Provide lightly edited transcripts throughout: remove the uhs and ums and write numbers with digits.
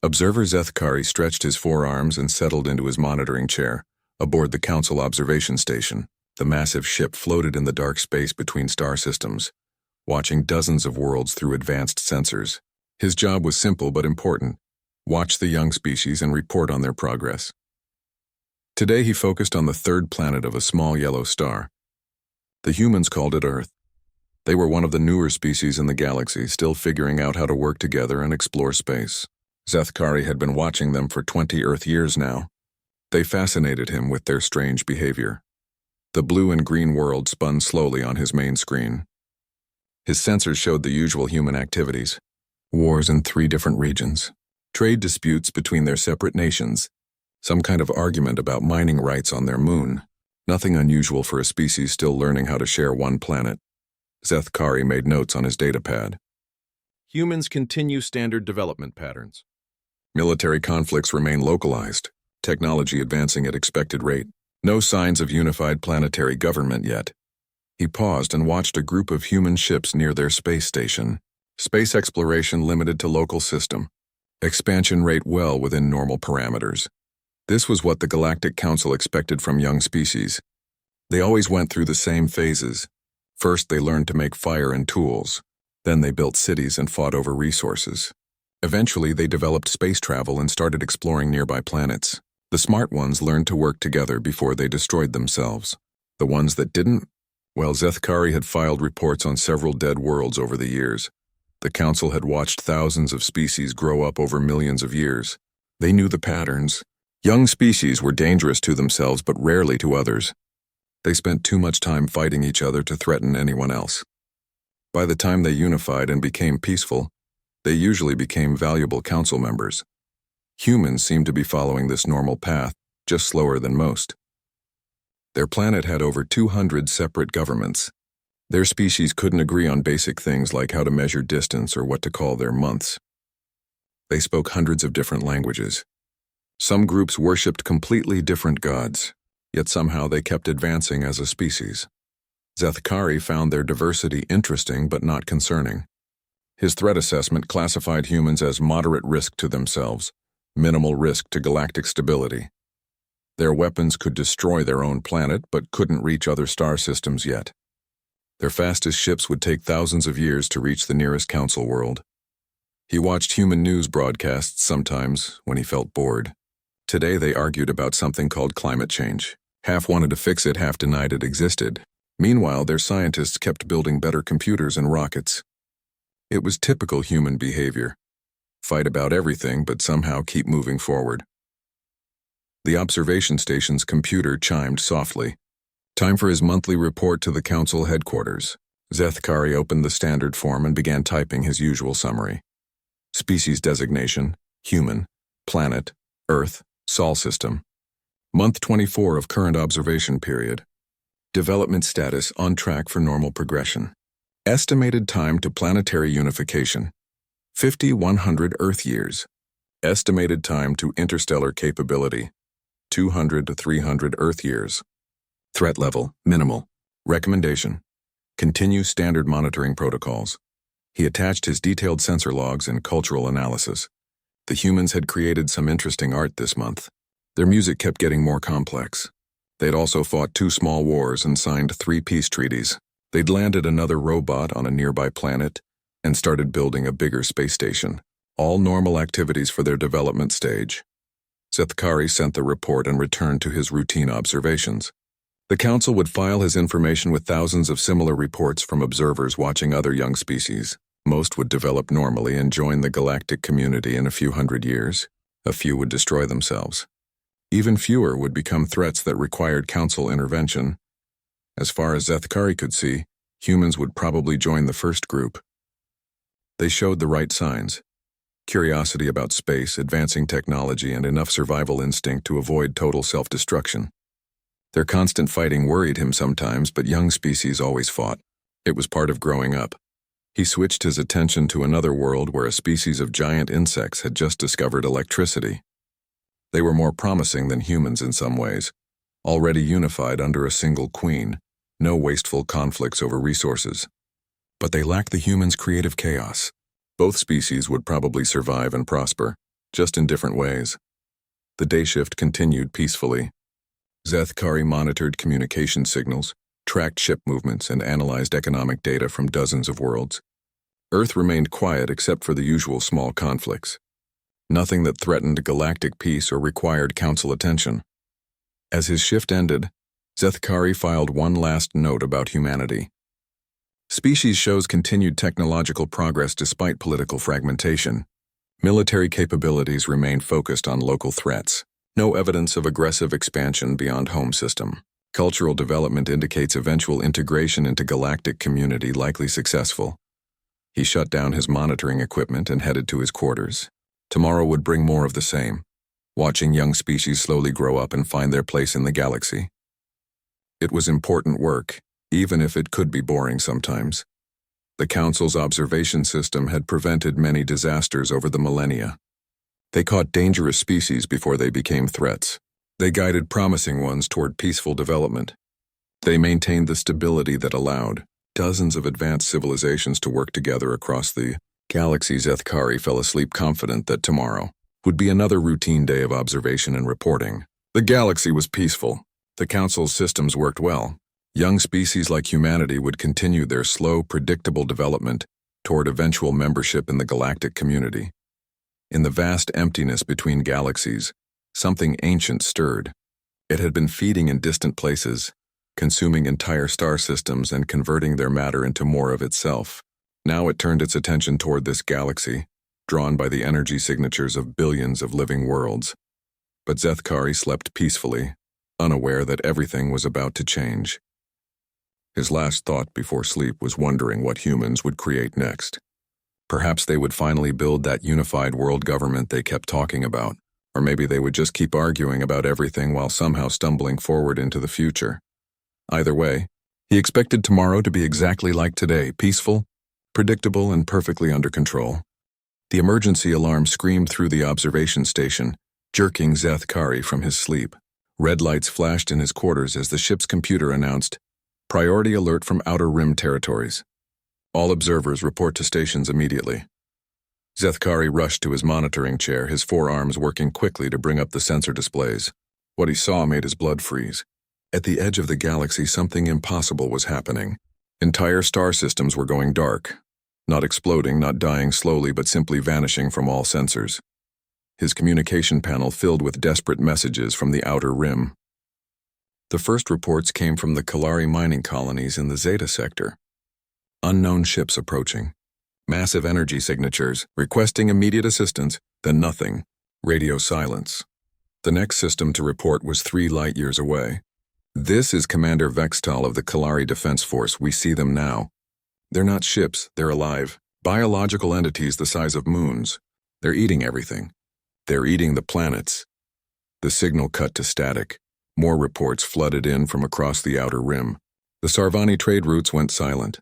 Observer Zethkari stretched his forearms and settled into his monitoring chair. Aboard the Council observation station, the massive ship floated in the dark space between star systems, watching dozens of worlds through advanced sensors. His job was simple but important: watch the young species and report on their progress. Today he focused on the third planet of a small yellow star. The humans called it Earth. They were one of the newer species in the galaxy, still figuring out how to work together and explore space. Zethkari had been watching them for 20 Earth years now. They fascinated him with their strange behavior. The blue and green world spun slowly on his main screen. His sensors showed the usual human activities: wars in 3 different regions, trade disputes between their separate nations, some kind of argument about mining rights on their moon. Nothing unusual for a species still learning how to share one planet. Zethkari made notes on his datapad. Humans continue standard development patterns. Military conflicts remain localized, technology advancing at expected rate. No signs of unified planetary government yet. He paused and watched a group of human ships near their space station. Space exploration limited to local system. Expansion rate well within normal parameters. This was what the Galactic Council expected from young species. They always went through the same phases. First, they learned to make fire and tools. Then they built cities and fought over resources. Eventually, they developed space travel and started exploring nearby planets. The smart ones learned to work together before they destroyed themselves. The ones that didn't? Well, Zethkari had filed reports on several dead worlds over the years. The Council had watched thousands of species grow up over millions of years. They knew the patterns. Young species were dangerous to themselves but rarely to others. They spent too much time fighting each other to threaten anyone else. By the time they unified and became peaceful, they usually became valuable council members. Humans seemed to be following this normal path, just slower than most. Their planet had over 200 separate governments. Their species couldn't agree on basic things like how to measure distance or what to call their months. They spoke hundreds of different languages. Some groups worshipped completely different gods, yet somehow they kept advancing as a species. Zethkari found their diversity interesting but not concerning. His threat assessment classified humans as moderate risk to themselves, minimal risk to galactic stability. Their weapons could destroy their own planet but couldn't reach other star systems yet. Their fastest ships would take thousands of years to reach the nearest council world. He watched human news broadcasts sometimes when he felt bored. Today they argued about something called climate change. Half wanted to fix it, half denied it existed. Meanwhile, their scientists kept building better computers and rockets. It was typical human behavior. Fight about everything, but somehow keep moving forward. The observation station's computer chimed softly. Time for his monthly report to the council headquarters. Zethkari opened the standard form and began typing his usual summary. Species designation: human, planet, Earth, Sol system. Month 24 of current observation period. Development status on track for normal progression. Estimated time to planetary unification: 5,100 Earth years. Estimated time to interstellar capability: 200 to 300 Earth years. Threat level: minimal. Recommendation: continue standard monitoring protocols. He attached his detailed sensor logs and cultural analysis. The humans had created some interesting art this month. Their music kept getting more complex. They'd also fought 2 small wars and signed 3 peace treaties. They'd landed another robot on a nearby planet and started building a bigger space station. All normal activities for their development stage. Zethkari sent the report and returned to his routine observations. The council would file his information with thousands of similar reports from observers watching other young species. Most would develop normally and join the galactic community in a few hundred years. A few would destroy themselves. Even fewer would become threats that required council intervention. As far as Zethkari could see, humans would probably join the first group. They showed the right signs: curiosity about space, advancing technology, and enough survival instinct to avoid total self-destruction. Their constant fighting worried him sometimes, but young species always fought. It was part of growing up. He switched his attention to another world where a species of giant insects had just discovered electricity. They were more promising than humans in some ways, already unified under a single queen, no wasteful conflicts over resources. But they lacked the humans' creative chaos. Both species would probably survive and prosper. just in different ways. The day shift continued peacefully. Zethkari monitored communication signals, tracked ship movements, and analyzed economic data from dozens of worlds. Earth remained quiet except for the usual small conflicts. Nothing that threatened galactic peace or required council attention. As his shift ended, Zethkari filed one last note about humanity. Species shows continued technological progress despite political fragmentation. Military capabilities remain focused on local threats. No evidence of aggressive expansion beyond home system. Cultural development indicates eventual integration into galactic community, likely successful. He shut down his monitoring equipment and headed to his quarters. Tomorrow would bring more of the same, watching young species slowly grow up and find their place in the galaxy. It was important work, even if it could be boring sometimes. The Council's observation system had prevented many disasters over the millennia. They caught dangerous species before they became threats. They guided promising ones toward peaceful development. They maintained the stability that allowed dozens of advanced civilizations to work together across the galaxy. Zethkari fell asleep confident that tomorrow would be another routine day of observation and reporting. The galaxy was peaceful. The Council's systems worked well. Young species like humanity would continue their slow, predictable development toward eventual membership in the galactic community. In the vast emptiness between galaxies, something ancient stirred. It had been feeding in distant places, consuming entire star systems and converting their matter into more of itself. Now it turned its attention toward this galaxy, drawn by the energy signatures of billions of living worlds. But Zethkari slept peacefully, unaware that everything was about to change. His last thought before sleep was wondering what humans would create next. Perhaps they would finally build that unified world government they kept talking about, or maybe they would just keep arguing about everything while somehow stumbling forward into the future. Either way, he expected tomorrow to be exactly like today, peaceful, predictable, and perfectly under control. The emergency alarm screamed through the observation station, jerking Zethkari from his sleep. Red lights flashed in his quarters as the ship's computer announced, "Priority alert from Outer Rim territories. All observers report to stations immediately." Zethkari rushed to his monitoring chair, his forearms working quickly to bring up the sensor displays. What he saw made his blood freeze. At the edge of the galaxy, something impossible was happening. Entire star systems were going dark. Not exploding, not dying slowly, but simply vanishing from all sensors. His communication panel filled with desperate messages from the Outer Rim. The first reports came from the Kalari mining colonies in the Zeta sector. Unknown ships approaching. Massive energy signatures, requesting immediate assistance, then nothing. Radio silence. The next system to report was 3 light-years away. "This is Commander Vextal of the Kalari Defense Force. We see them now. They're not ships, they're alive. Biological entities the size of moons. They're eating everything. They're eating the planets." The signal cut to static. More reports flooded in from across the Outer Rim. The Sarvani trade routes went silent.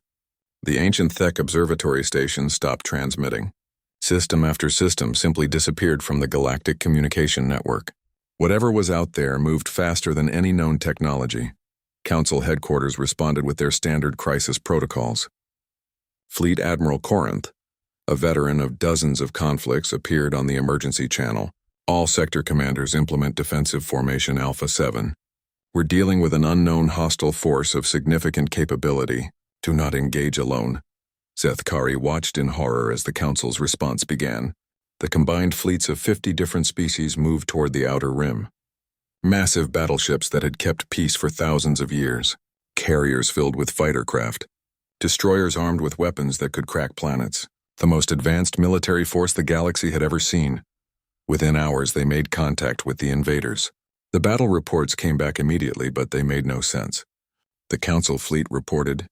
The ancient Thek observatory station stopped transmitting. System after system simply disappeared from the galactic communication network. Whatever was out there moved faster than any known technology. Council headquarters responded with their standard crisis protocols. Fleet Admiral Corinth, a veteran of dozens of conflicts, appeared on the emergency channel. "All sector commanders implement defensive formation Alpha 7. We're dealing with an unknown hostile force of significant capability. Do not engage alone." Zethkari watched in horror as the Council's response began. The combined fleets of 50 different species moved toward the Outer Rim. Massive battleships that had kept peace for thousands of years. Carriers filled with fighter craft. Destroyers armed with weapons that could crack planets. The most advanced military force the galaxy had ever seen. Within hours, they made contact with the invaders. The battle reports came back immediately, but they made no sense. The Council fleet reported,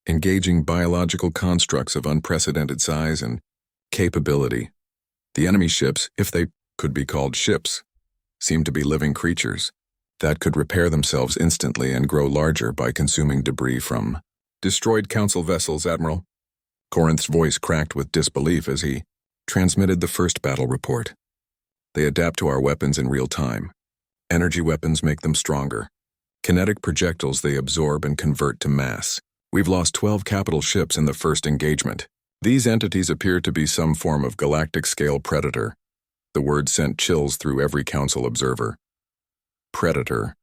engaging biological constructs of unprecedented size and capability. The enemy ships, if they could be called ships, seemed to be living creatures that could repair themselves instantly and grow larger by consuming debris from destroyed Council vessels, Admiral. Corinth's voice cracked with disbelief as he transmitted the first battle report. "They adapt to our weapons in real time. Energy weapons make them stronger. Kinetic projectiles they absorb and convert to mass. We've lost 12 capital ships in the first engagement. These entities appear to be some form of galactic-scale predator. The word sent chills through every council observer. Predator.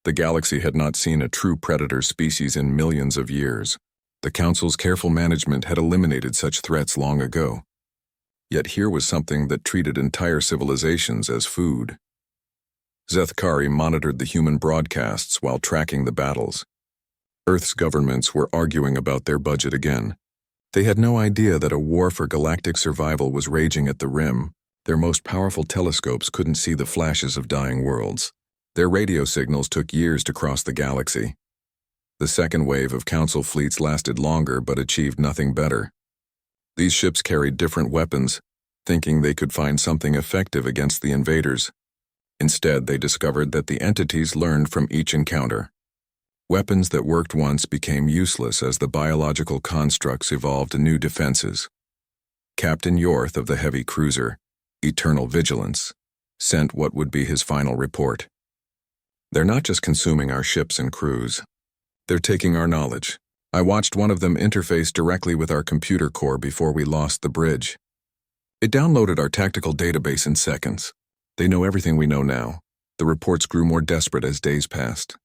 The galaxy had not seen a true predator species in millions of years. The council's careful management had eliminated such threats long ago. Yet here was something that treated entire civilizations as food. Zethkari monitored the human broadcasts while tracking the battles. Earth's governments were arguing about their budget again. They had no idea that a war for galactic survival was raging at the rim. Their most powerful telescopes couldn't see the flashes of dying worlds. Their radio signals took years to cross the galaxy. The second wave of council fleets lasted longer but achieved nothing better. These ships carried different weapons, thinking they could find something effective against the invaders. Instead, they discovered that the entities learned from each encounter. Weapons that worked once became useless as the biological constructs evolved new defenses. Captain Yorth of the heavy cruiser, Eternal Vigilance, sent what would be his final report. "They're not just consuming our ships and crews. They're taking our knowledge. I watched one of them interface directly with our computer core before we lost the bridge. It downloaded our tactical database in seconds. They know everything we know now." The reports grew more desperate as days passed.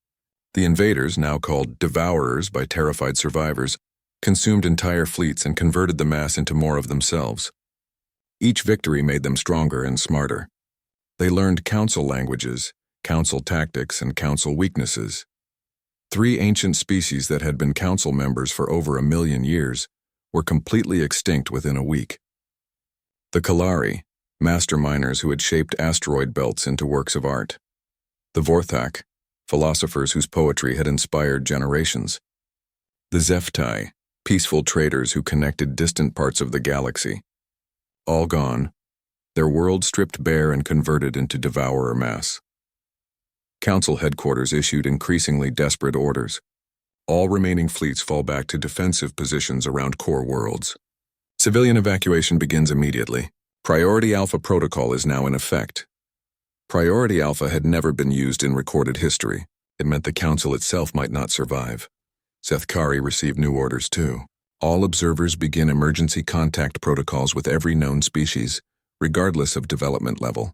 The invaders, now called Devourers by terrified survivors, consumed entire fleets and converted the mass into more of themselves. Each victory made them stronger and smarter. They learned council languages, council tactics, and council weaknesses. 3 ancient species that had been council members for over 1,000,000 years were completely extinct within a week. The Kalari, master miners who had shaped asteroid belts into works of art. The Vorthak, philosophers whose poetry had inspired generations. The Zeftai, peaceful traders who connected distant parts of the galaxy. All gone, their world stripped bare and converted into devourer mass. Council headquarters issued increasingly desperate orders. All remaining fleets fall back to defensive positions around core worlds. Civilian evacuation begins immediately. Priority Alpha protocol is now in effect. Priority Alpha had never been used in recorded history. It meant the Council itself might not survive. Zethkari received new orders too. All observers begin emergency contact protocols with every known species, regardless of development level.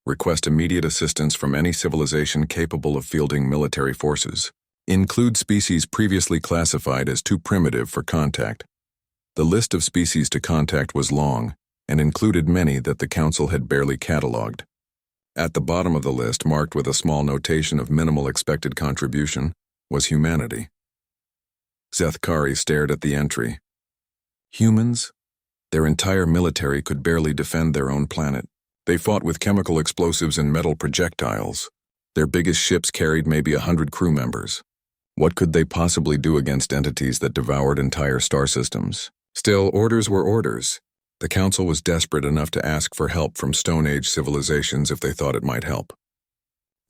Request immediate assistance from any civilization capable of fielding military forces. Include species previously classified as too primitive for contact. The list of species to contact was long, and included many that the Council had barely catalogued. At the bottom of the list, marked with a small notation of minimal expected contribution, was humanity. Zethkari stared at the entry. Humans? Their entire military could barely defend their own planet. They fought with chemical explosives and metal projectiles. Their biggest ships carried maybe 100 crew members. What could they possibly do against entities that devoured entire star systems? Still, orders were orders. The Council was desperate enough to ask for help from Stone Age civilizations if they thought it might help.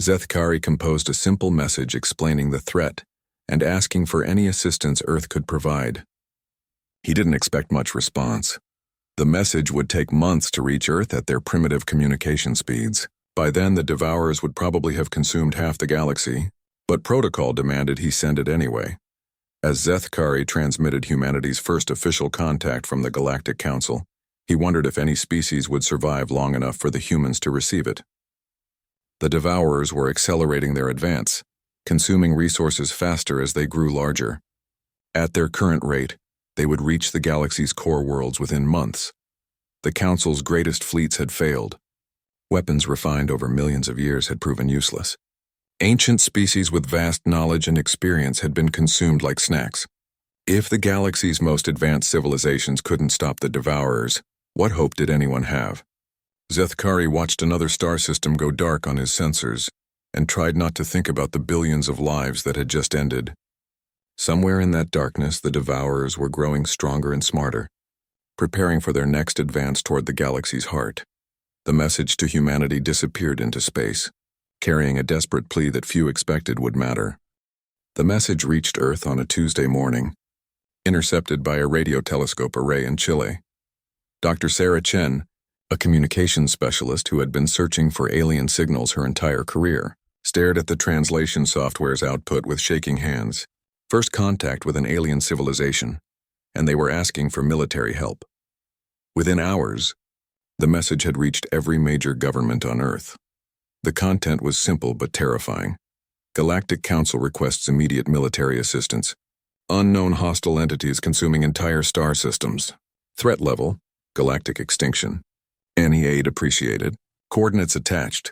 Zethkari composed a simple message explaining the threat and asking for any assistance Earth could provide. He didn't expect much response. The message would take months to reach Earth at their primitive communication speeds. By then, the Devourers would probably have consumed half the galaxy, but protocol demanded he send it anyway. As Zethkari transmitted humanity's first official contact from the Galactic Council, he wondered if any species would survive long enough for the humans to receive it. The Devourers were accelerating their advance, consuming resources faster as they grew larger. At their current rate, they would reach the galaxy's core worlds within months. The Council's greatest fleets had failed. Weapons refined over millions of years had proven useless. Ancient species with vast knowledge and experience had been consumed like snacks. If the galaxy's most advanced civilizations couldn't stop the Devourers, what hope did anyone have? Zethkari watched another star system go dark on his sensors and tried not to think about the billions of lives that had just ended. Somewhere in that darkness, the Devourers were growing stronger and smarter, preparing for their next advance toward the galaxy's heart. The message to humanity disappeared into space, carrying a desperate plea that few expected would matter. The message reached Earth on a Tuesday morning, intercepted by a radio telescope array in Chile. Dr. Sarah Chen, a communications specialist who had been searching for alien signals her entire career, stared at the translation software's output with shaking hands. First contact with an alien civilization, and they were asking for military help. Within hours, The message had reached every major government on Earth. The content was simple but terrifying. Galactic Council requests immediate military assistance. Unknown hostile entities consuming entire star systems. Threat level, galactic extinction. Any aid appreciated. Coordinates attached.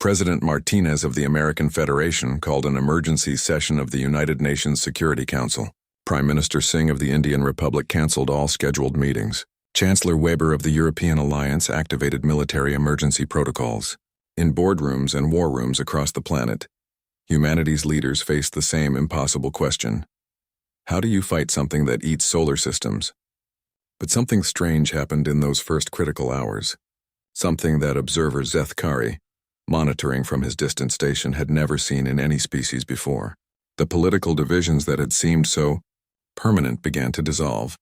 President Martinez of the American Federation called an emergency session of the United Nations Security Council. Prime Minister Singh of the Indian Republic canceled all scheduled meetings. Chancellor Weber of the European Alliance activated military emergency protocols. In boardrooms and war rooms across the planet, humanity's leaders faced the same impossible question. How do you fight something that eats solar systems? But something strange happened in those first critical hours. Something that observer Zeth Kari, monitoring from his distant station, had never seen in any species before. The political divisions that had seemed so permanent began to dissolve.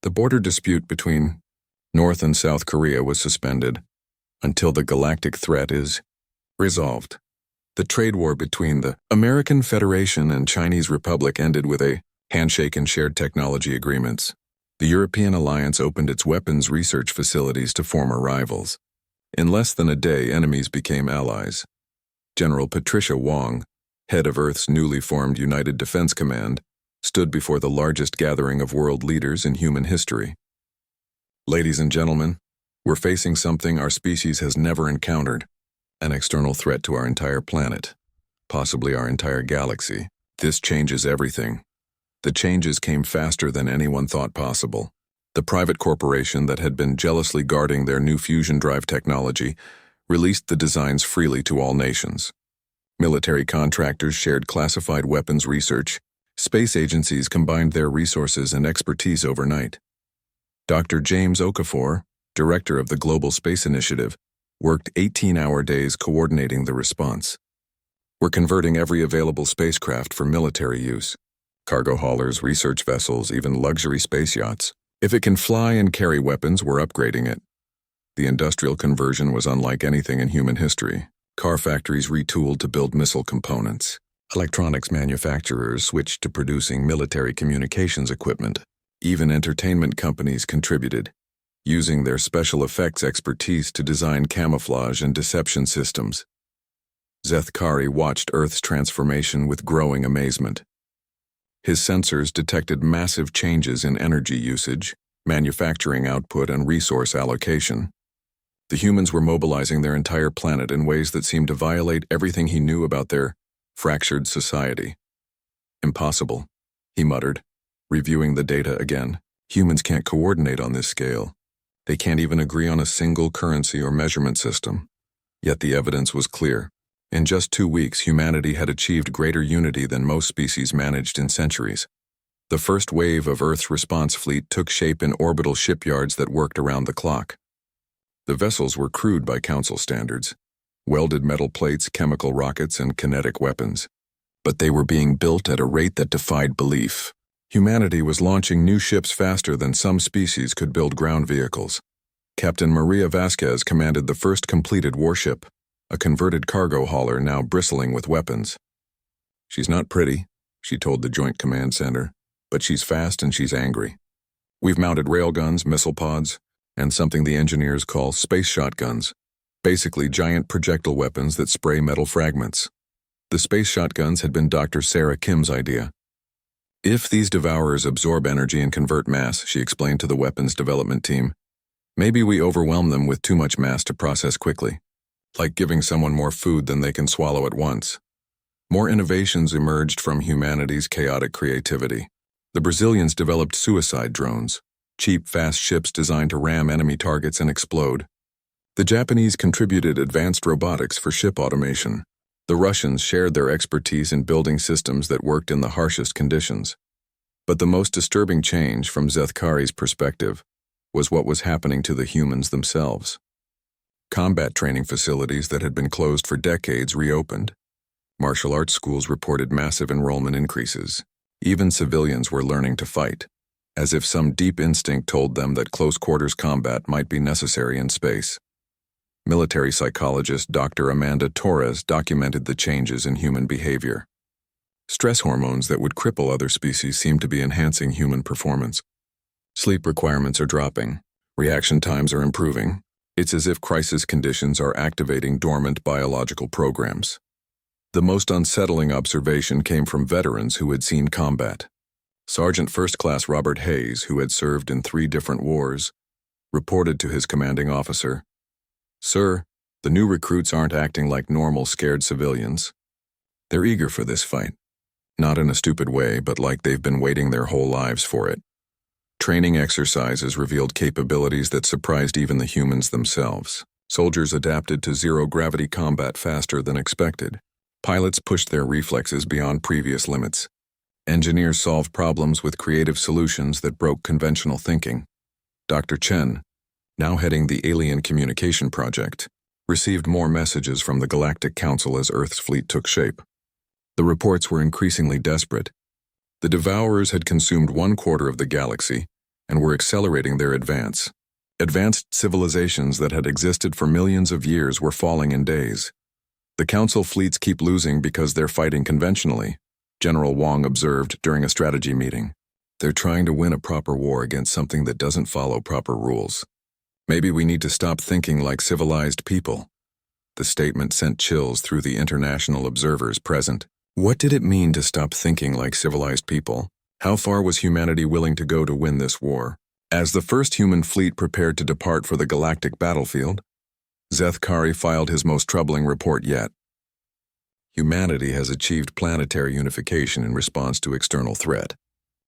The border dispute between North and South Korea was suspended until the galactic threat is resolved. The trade war between the American Federation and Chinese Republic ended with a handshake and shared technology agreements. The European Alliance opened its weapons research facilities to former rivals. In less than a day, enemies became allies. General Patricia Wong, head of Earth's newly formed United Defense Command, stood before the largest gathering of world leaders in human history. Ladies and gentlemen, we're facing something our species has never encountered, an external threat to our entire planet, possibly our entire galaxy. This changes everything. The changes came faster than anyone thought possible. The private corporation that had been jealously guarding their new fusion drive technology released the designs freely to all nations. Military contractors shared classified weapons research. Space agencies combined their resources and expertise overnight. Dr. James Okafor, director of the Global Space Initiative, worked 18-hour days coordinating the response. We're converting every available spacecraft for military use. Cargo haulers, research vessels, even luxury space yachts. If it can fly and carry weapons, we're upgrading it. The industrial conversion was unlike anything in human history. Car factories retooled to build missile components. Electronics manufacturers switched to producing military communications equipment. Even entertainment companies contributed, using their special effects expertise to design camouflage and deception systems. Zeth Kari watched Earth's transformation with growing amazement. His sensors detected massive changes in energy usage, manufacturing output, and resource allocation. The humans were mobilizing their entire planet in ways that seemed to violate everything he knew about their fractured society. Impossible, he muttered, reviewing the data again. Humans can't coordinate on this scale. They can't even agree on a single currency or measurement system. Yet the evidence was clear. In just 2 weeks, humanity had achieved greater unity than most species managed in centuries. The first wave of Earth's response fleet took shape in orbital shipyards that worked around the clock. The vessels were crude by Council standards, welded metal plates, chemical rockets, and kinetic weapons. But they were being built at a rate that defied belief. Humanity was launching new ships faster than some species could build ground vehicles. Captain Maria Vasquez commanded the first completed warship, a converted cargo hauler now bristling with weapons. She's not pretty, she told the Joint Command Center, but she's fast and she's angry. We've mounted railguns, missile pods, and something the engineers call space shotguns, basically giant projectile weapons that spray metal fragments. The space shotguns had been Dr. Sarah Kim's idea. If these devourers absorb energy and convert mass, she explained to the weapons development team, maybe we overwhelm them with too much mass to process quickly, like giving someone more food than they can swallow at once. More innovations emerged from humanity's chaotic creativity. The Brazilians developed suicide drones, cheap, fast ships designed to ram enemy targets and explode. The Japanese contributed advanced robotics for ship automation. The Russians shared their expertise in building systems that worked in the harshest conditions. But the most disturbing change, from Zeth Kari's perspective, was what was happening to the humans themselves. Combat training facilities that had been closed for decades reopened. Martial arts schools reported massive enrollment increases. Even civilians were learning to fight, as if some deep instinct told them that close-quarters combat might be necessary in space. Military psychologist Dr. Amanda Torres documented the changes in human behavior. Stress hormones that would cripple other species seem to be enhancing human performance. Sleep requirements are dropping. Reaction times are improving. It's as if crisis conditions are activating dormant biological programs. The most unsettling observation came from veterans who had seen combat. Sergeant First Class Robert Hayes, who had served in 3 different wars, reported to his commanding officer, "Sir, the new recruits aren't acting like normal scared civilians. They're eager for this fight. Not in a stupid way, but like they've been waiting their whole lives for it." Training exercises revealed capabilities that surprised even the humans themselves. Soldiers adapted to zero-gravity combat faster than expected. Pilots pushed their reflexes beyond previous limits. Engineers solved problems with creative solutions that broke conventional thinking. Dr. Chen, now heading the Alien Communication Project, received more messages from the Galactic Council as Earth's fleet took shape. The reports were increasingly desperate. The Devourers had consumed 1/4 of the galaxy and were accelerating their advance. Advanced civilizations that had existed for millions of years were falling in days. The Council fleets keep losing because they're fighting conventionally, General Wong observed during a strategy meeting. They're trying to win a proper war against something that doesn't follow proper rules. Maybe we need to stop thinking like civilized people. The statement sent chills through the international observers present. What did it mean to stop thinking like civilized people? How far was humanity willing to go to win this war? As the first human fleet prepared to depart for the galactic battlefield, Zeth Kari filed his most troubling report yet. Humanity has achieved planetary unification in response to external threat.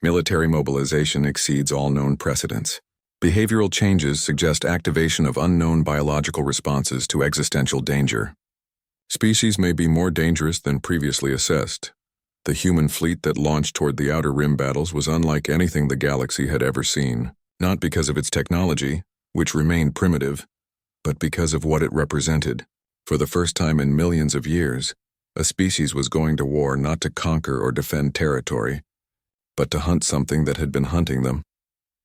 Military mobilization exceeds all known precedents. Behavioral changes suggest activation of unknown biological responses to existential danger. Species may be more dangerous than previously assessed. The human fleet that launched toward the Outer Rim battles was unlike anything the galaxy had ever seen, not because of its technology, which remained primitive, but because of what it represented. For the first time in millions of years, a species was going to war not to conquer or defend territory, but to hunt something that had been hunting them.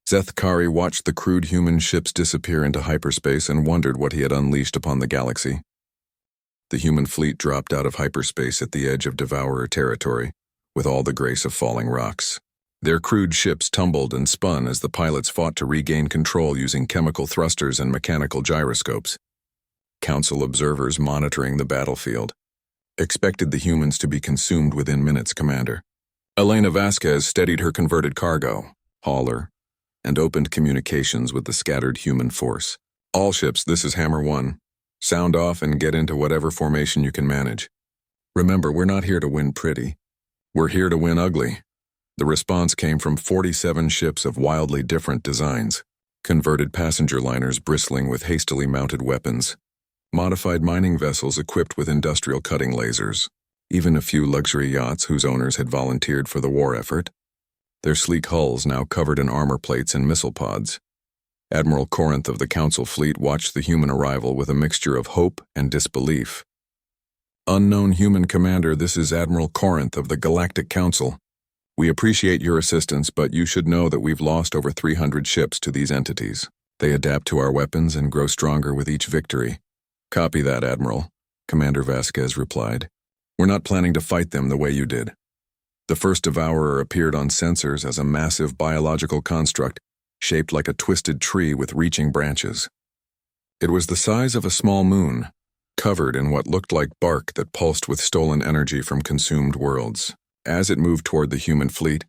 Zeth Kari watched the crude human ships disappear into hyperspace and wondered what he had unleashed upon the galaxy. The human fleet dropped out of hyperspace at the edge of Devourer territory, with all the grace of falling rocks. Their crude ships tumbled and spun as the pilots fought to regain control using chemical thrusters and mechanical gyroscopes. Council observers monitoring the battlefield expected the humans to be consumed within minutes, Commander. Elena Vasquez steadied her converted cargo, hauler, and opened communications with the scattered human force. "All ships, this is Hammer 1. Sound off and get into whatever formation you can manage. Remember, we're not here to win pretty. We're here to win ugly." The response came from 47 ships of wildly different designs, converted passenger liners bristling with hastily mounted weapons, modified mining vessels equipped with industrial cutting lasers, even a few luxury yachts whose owners had volunteered for the war effort, their sleek hulls now covered in armor plates and missile pods. Admiral Corinth of the Council fleet watched the human arrival with a mixture of hope and disbelief. "Unknown human commander, this is Admiral Corinth of the Galactic Council. We appreciate your assistance, but you should know that we've lost over 300 ships to these entities. They adapt to our weapons and grow stronger with each victory." "Copy that, Admiral," Commander Vasquez replied. "We're not planning to fight them the way you did." The first Devourer appeared on sensors as a massive biological construct shaped like a twisted tree with reaching branches. It was the size of a small moon, covered in what looked like bark that pulsed with stolen energy from consumed worlds. As it moved toward the human fleet,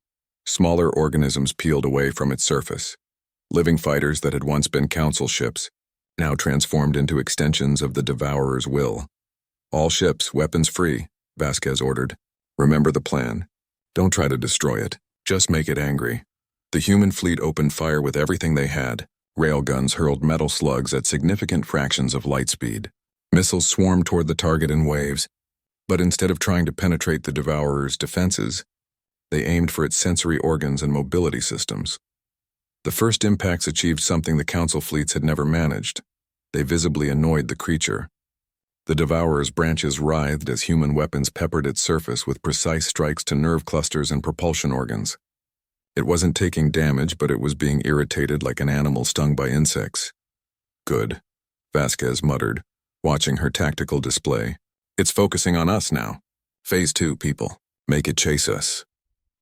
smaller organisms peeled away from its surface. Living fighters that had once been Council ships, now transformed into extensions of the Devourer's will. "All ships, weapons free," Vasquez ordered. "Remember the plan. Don't try to destroy it. Just make it angry." The human fleet opened fire with everything they had. Railguns hurled metal slugs at significant fractions of light speed. Missiles swarmed toward the target in waves, but instead of trying to penetrate the Devourer's defenses, they aimed for its sensory organs and mobility systems. The first impacts achieved something the Council fleets had never managed. They visibly annoyed the creature. The Devourer's branches writhed as human weapons peppered its surface with precise strikes to nerve clusters and propulsion organs. It wasn't taking damage, but it was being irritated like an animal stung by insects. "Good," Vasquez muttered, watching her tactical display. "It's focusing on us now. Phase 2, people. Make it chase us."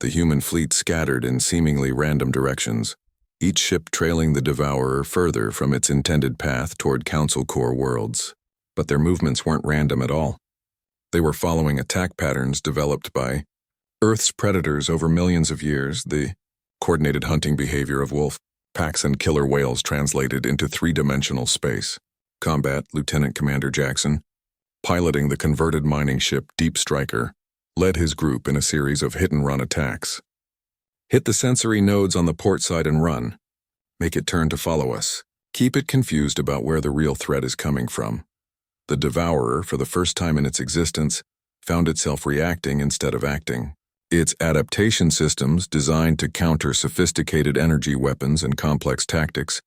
The human fleet scattered in seemingly random directions. each ship trailing the Devourer further from its intended path toward Council Core worlds. But their movements weren't random at all. They were following attack patterns developed by Earth's predators over millions of years, the coordinated hunting behavior of wolf packs and killer whales translated into three-dimensional space. Combat Lieutenant Commander Jackson, piloting the converted mining ship Deep Striker, led his group in a series of hit-and-run attacks. Hit the sensory nodes on the port side and run. Make it turn to follow us. Keep it confused about where the real threat is coming from. The Devourer, for the first time in its existence, found itself reacting instead of acting. Its adaptation systems, designed to counter sophisticated energy weapons and complex tactics,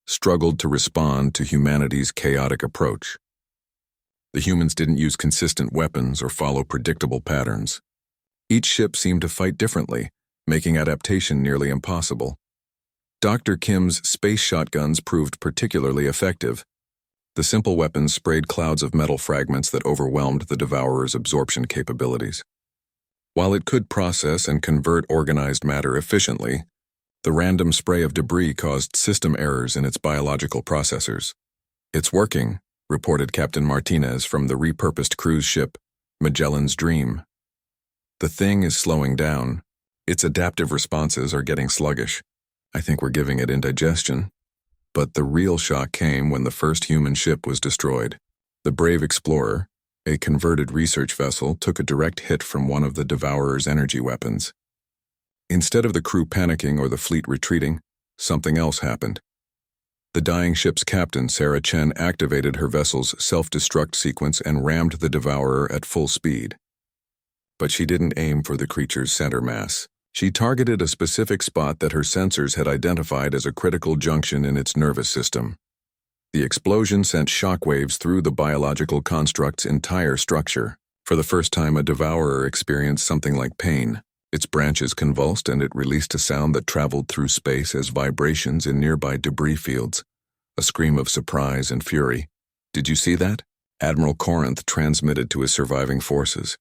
struggled to respond to humanity's chaotic approach. The humans didn't use consistent weapons or follow predictable patterns. Each ship seemed to fight differently, making adaptation nearly impossible. Dr. Kim's space shotguns proved particularly effective. The simple weapons sprayed clouds of metal fragments that overwhelmed the Devourer's absorption capabilities. While it could process and convert organized matter efficiently, the random spray of debris caused system errors in its biological processors. "It's working," reported Captain Martinez from the repurposed cruise ship Magellan's Dream. "The thing is slowing down. Its adaptive responses are getting sluggish. I think we're giving it indigestion." But the real shock came when the first human ship was destroyed. The brave explorer, a converted research vessel, took a direct hit from one of the Devourer's energy weapons. Instead of the crew panicking or the fleet retreating, something else happened. The dying ship's captain, Sarah Chen, activated her vessel's self-destruct sequence and rammed the Devourer at full speed. But she didn't aim for the creature's center mass. She targeted a specific spot that her sensors had identified as a critical junction in its nervous system. The explosion sent shockwaves through the biological construct's entire structure. For the first time, a Devourer experienced something like pain. Its branches convulsed and it released a sound that traveled through space as vibrations in nearby debris fields, a scream of surprise and fury. "Did you see that?" Admiral Corinth transmitted to his surviving forces.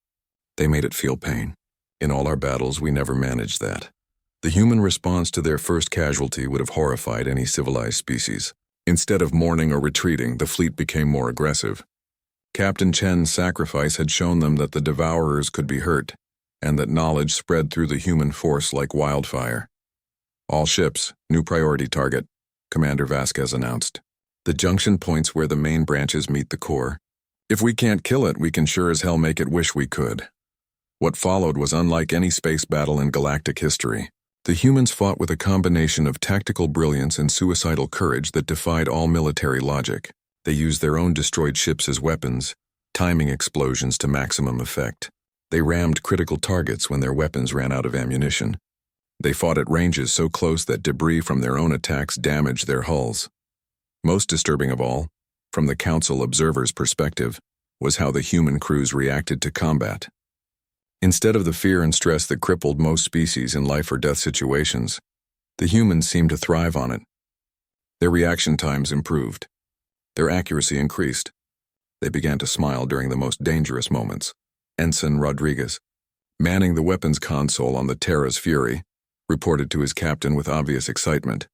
"They made it feel pain. In all our battles, we never managed that." The human response to their first casualty would have horrified any civilized species. Instead of mourning or retreating, the fleet became more aggressive. Captain Chen's sacrifice had shown them that the Devourers could be hurt, and that knowledge spread through the human force like wildfire. "All ships, new priority target," Commander Vasquez announced. "The junction points where the main branches meet the core. If we can't kill it, we can sure as hell make it wish we could." What followed was unlike any space battle in galactic history. The humans fought with a combination of tactical brilliance and suicidal courage that defied all military logic. They used their own destroyed ships as weapons, timing explosions to maximum effect. They rammed critical targets when their weapons ran out of ammunition. They fought at ranges so close that debris from their own attacks damaged their hulls. Most disturbing of all, from the Council observer's perspective, was how the human crews reacted to combat. Instead of the fear and stress that crippled most species in life-or-death situations, the humans seemed to thrive on it. Their reaction times improved. Their accuracy increased. They began to smile during the most dangerous moments. Ensign Rodriguez, manning the weapons console on the Terra's Fury, reported to his captain with obvious excitement.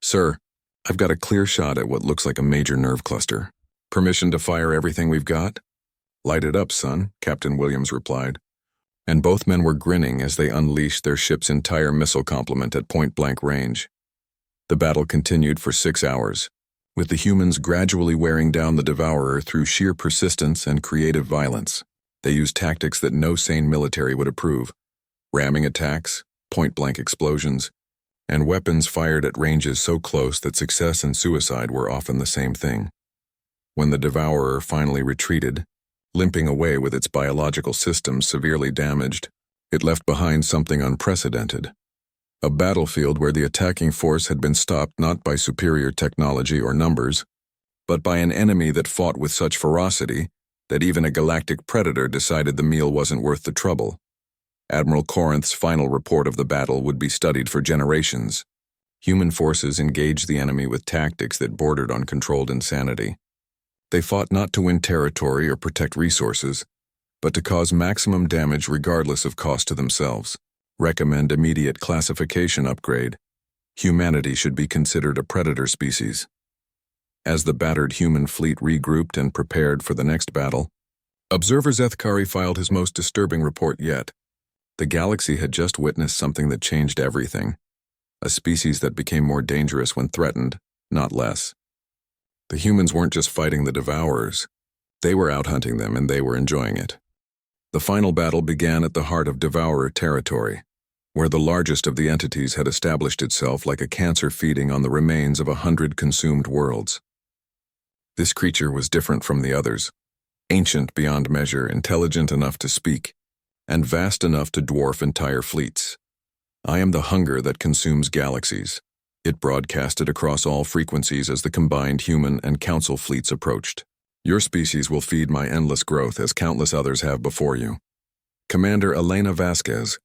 "Sir, I've got a clear shot at what looks like a major nerve cluster. Permission to fire everything we've got?" "Light it up, son," Captain Williams replied. And both men were grinning as they unleashed their ship's entire missile complement at point-blank range. The battle continued for 6 hours, with the humans gradually wearing down the Devourer through sheer persistence and creative violence. They used tactics that no sane military would approve: ramming attacks, point-blank explosions, and weapons fired at ranges so close that success and suicide were often the same thing. When the Devourer finally retreated, limping away with its biological systems severely damaged, it left behind something unprecedented. A battlefield where the attacking force had been stopped not by superior technology or numbers, but by an enemy that fought with such ferocity that even a galactic predator decided the meal wasn't worth the trouble. Admiral Corinth's final report of the battle would be studied for generations. Human forces engaged the enemy with tactics that bordered on controlled insanity. They fought not to win territory or protect resources, but to cause maximum damage regardless of cost to themselves. Recommend immediate classification upgrade. Humanity should be considered a predator species. As the battered human fleet regrouped and prepared for the next battle, Observer Zethkari filed his most disturbing report yet. The galaxy had just witnessed something that changed everything. A species that became more dangerous when threatened, not less. The humans weren't just fighting the Devourers. They were out hunting them, and they were enjoying it. The final battle began at the heart of Devourer territory, where the largest of the entities had established itself like a cancer feeding on the remains of 100 consumed worlds. This creature was different from the others, ancient beyond measure, intelligent enough to speak, and vast enough to dwarf entire fleets. I am the hunger that consumes galaxies. It broadcasted across all frequencies as the combined human and council fleets approached. Your species will feed my endless growth as countless others have before you. Commander Elena Vasquez,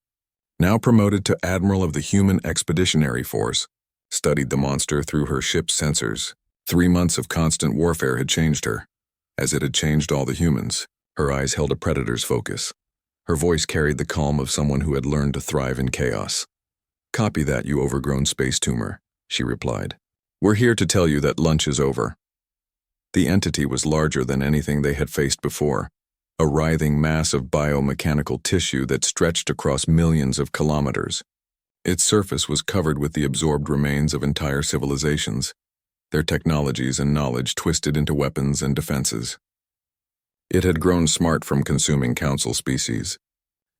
now promoted to Admiral of the Human Expeditionary Force, studied the monster through her ship's sensors. 3 months of constant warfare had changed her, as it had changed all the humans. Her eyes held a predator's focus. Her voice carried the calm of someone who had learned to thrive in chaos. "Copy that, you overgrown space tumor," she replied. "We're here to tell you that lunch is over." The entity was larger than anything they had faced before, a writhing mass of biomechanical tissue that stretched across millions of kilometers. Its surface was covered with the absorbed remains of entire civilizations, their technologies and knowledge twisted into weapons and defenses. It had grown smart from consuming council species,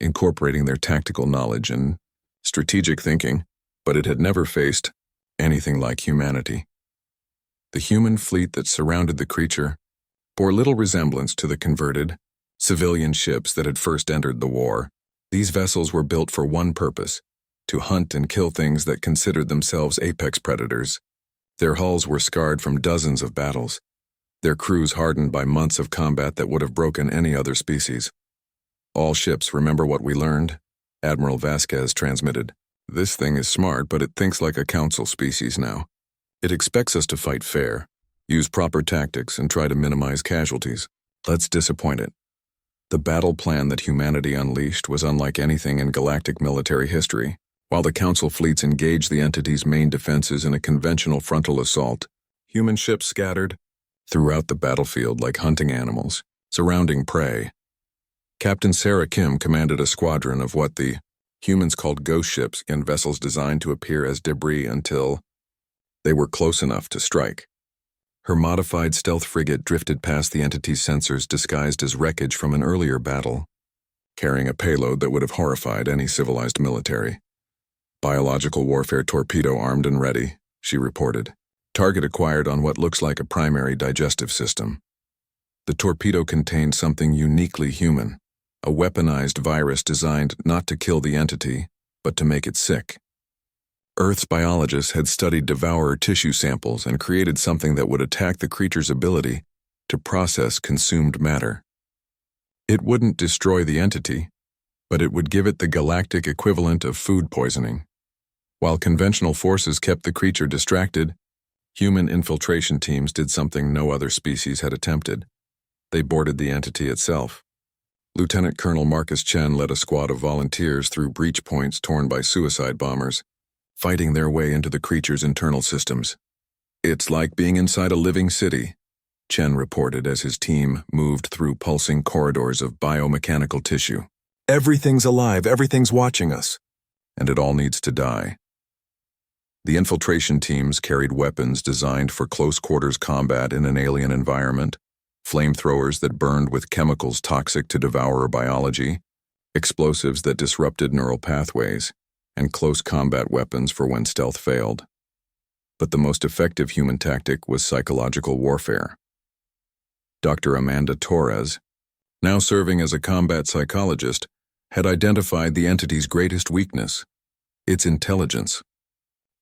incorporating their tactical knowledge and strategic thinking, but it had never faced anything like humanity. The human fleet that surrounded the creature bore little resemblance to the converted, civilian ships that had first entered the war. These vessels were built for one purpose: to hunt and kill things that considered themselves apex predators. Their hulls were scarred from dozens of battles, their crews hardened by months of combat that would have broken any other species. "All ships remember what we learned," Admiral Vasquez transmitted. "This thing is smart, but it thinks like a council species now. It expects us to fight fair, use proper tactics, and try to minimize casualties. Let's disappoint it." The battle plan that humanity unleashed was unlike anything in galactic military history. While the council fleets engaged the entity's main defenses in a conventional frontal assault, human ships scattered throughout the battlefield like hunting animals, surrounding prey. Captain Sarah Kim commanded a squadron of what the humans called ghost ships and vessels designed to appear as debris until they were close enough to strike. Her modified stealth frigate drifted past the entity's sensors disguised as wreckage from an earlier battle, carrying a payload that would have horrified any civilized military. "Biological warfare torpedo armed and ready," she reported. "Target acquired on what looks like a primary digestive system." The torpedo contained something uniquely human, a weaponized virus designed not to kill the entity, but to make it sick. Earth's biologists had studied devourer tissue samples and created something that would attack the creature's ability to process consumed matter. It wouldn't destroy the entity, but it would give it the galactic equivalent of food poisoning. While conventional forces kept the creature distracted, human infiltration teams did something no other species had attempted. They boarded the entity itself. Lieutenant Colonel Marcus Chen led a squad of volunteers through breach points torn by suicide bombers, fighting their way into the creature's internal systems. "It's like being inside a living city," Chen reported as his team moved through pulsing corridors of biomechanical tissue. "Everything's alive, everything's watching us, and it all needs to die." The infiltration teams carried weapons designed for close-quarters combat in an alien environment, flamethrowers that burned with chemicals toxic to devourer biology, explosives that disrupted neural pathways, and close combat weapons for when stealth failed. But the most effective human tactic was psychological warfare. Dr. Amanda Torres, now serving as a combat psychologist, had identified the entity's greatest weakness: its intelligence.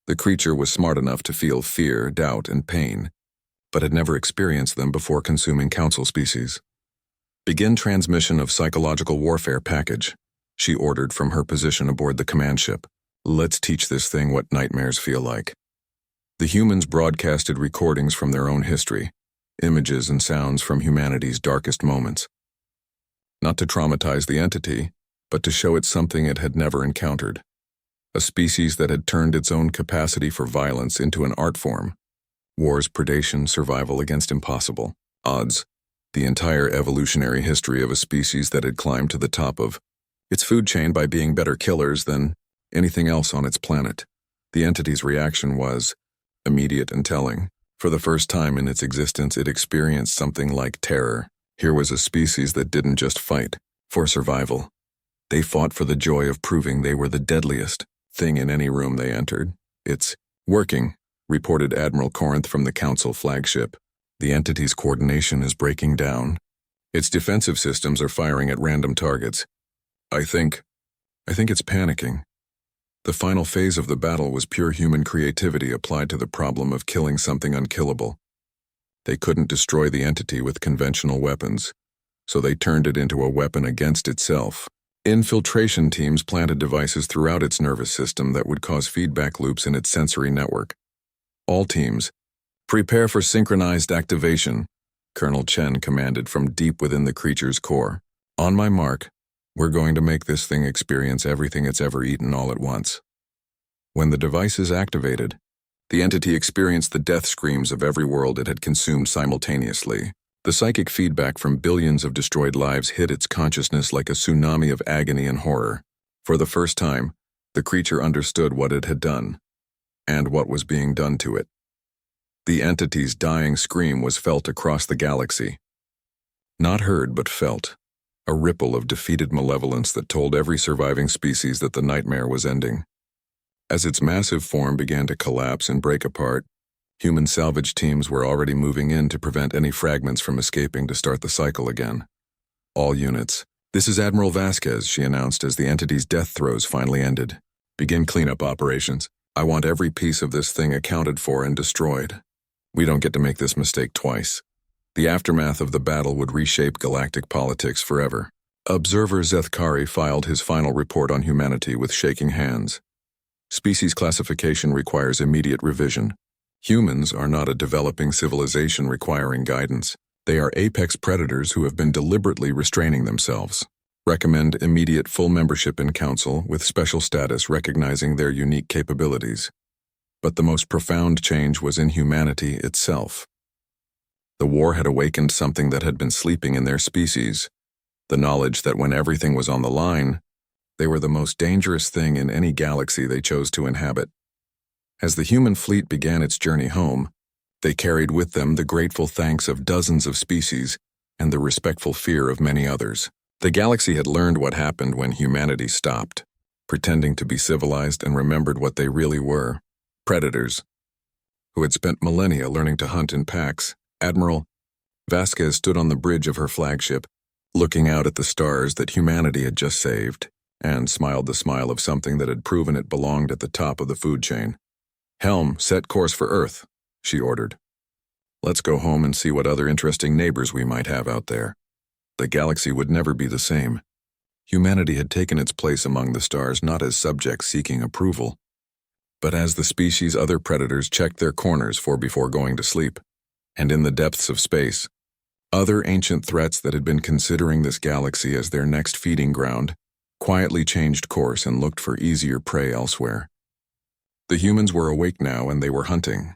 The creature was smart enough to feel fear, doubt, and pain, but had never experienced them before consuming council species. "Begin transmission of psychological warfare package," she ordered from her position aboard the command ship. "Let's teach this thing what nightmares feel like." The humans broadcasted recordings from their own history, images and sounds from humanity's darkest moments. Not to traumatize the entity, but to show it something it had never encountered: a species that had turned its own capacity for violence into an art form. Wars, predation, survival against impossible odds. The entire evolutionary history of a species that had climbed to the top of its food chain by being better killers than anything else on its planet. The entity's reaction was immediate and telling. For the first time in its existence, it experienced something like terror. Here was a species that didn't just fight for survival. They fought for the joy of proving they were the deadliest thing in any room they entered. "It's working," reported Admiral Corinth from the Council flagship. "The entity's coordination is breaking down. Its defensive systems are firing at random targets. I think it's panicking." The final phase of the battle was pure human creativity applied to the problem of killing something unkillable. They couldn't destroy the entity with conventional weapons, so they turned it into a weapon against itself. Infiltration teams planted devices throughout its nervous system that would cause feedback loops in its sensory network. "All teams, prepare for synchronized activation," Colonel Chen commanded from deep within the creature's core. "On my mark, we're going to make this thing experience everything it's ever eaten all at once." When the devices activated, the entity experienced the death screams of every world it had consumed simultaneously. The psychic feedback from billions of destroyed lives hit its consciousness like a tsunami of agony and horror. For the first time, the creature understood what it had done, and what was being done to it. The entity's dying scream was felt across the galaxy. Not heard, but felt. A ripple of defeated malevolence that told every surviving species that the nightmare was ending. As its massive form began to collapse and break apart, human salvage teams were already moving in to prevent any fragments from escaping to start the cycle again. "All units, this is Admiral Vasquez," she announced as the entity's death throes finally ended. "Begin cleanup operations. I want every piece of this thing accounted for and destroyed. We don't get to make this mistake twice." The aftermath of the battle would reshape galactic politics forever. Observer Zethkari filed his final report on humanity with shaking hands. "Species classification requires immediate revision. Humans are not a developing civilization requiring guidance. They are apex predators who have been deliberately restraining themselves. Recommend immediate full membership in Council with special status recognizing their unique capabilities." But the most profound change was in humanity itself. The war had awakened something that had been sleeping in their species, the knowledge that when everything was on the line, they were the most dangerous thing in any galaxy they chose to inhabit. As the human fleet began its journey home, they carried with them the grateful thanks of dozens of species and the respectful fear of many others. The galaxy had learned what happened when humanity stopped, pretending to be civilized, and remembered what they really were: predators, who had spent millennia learning to hunt in packs. Admiral Vasquez stood on the bridge of her flagship, looking out at the stars that humanity had just saved, and smiled the smile of something that had proven it belonged at the top of the food chain. "Helm, set course for Earth," she ordered. "Let's go home and see what other interesting neighbors we might have out there." The galaxy would never be the same. Humanity had taken its place among the stars not as subjects seeking approval, but as the species other predators checked their corners for before going to sleep. And in the depths of space, other ancient threats that had been considering this galaxy as their next feeding ground quietly changed course and looked for easier prey elsewhere. The humans were awake now, and they were hunting.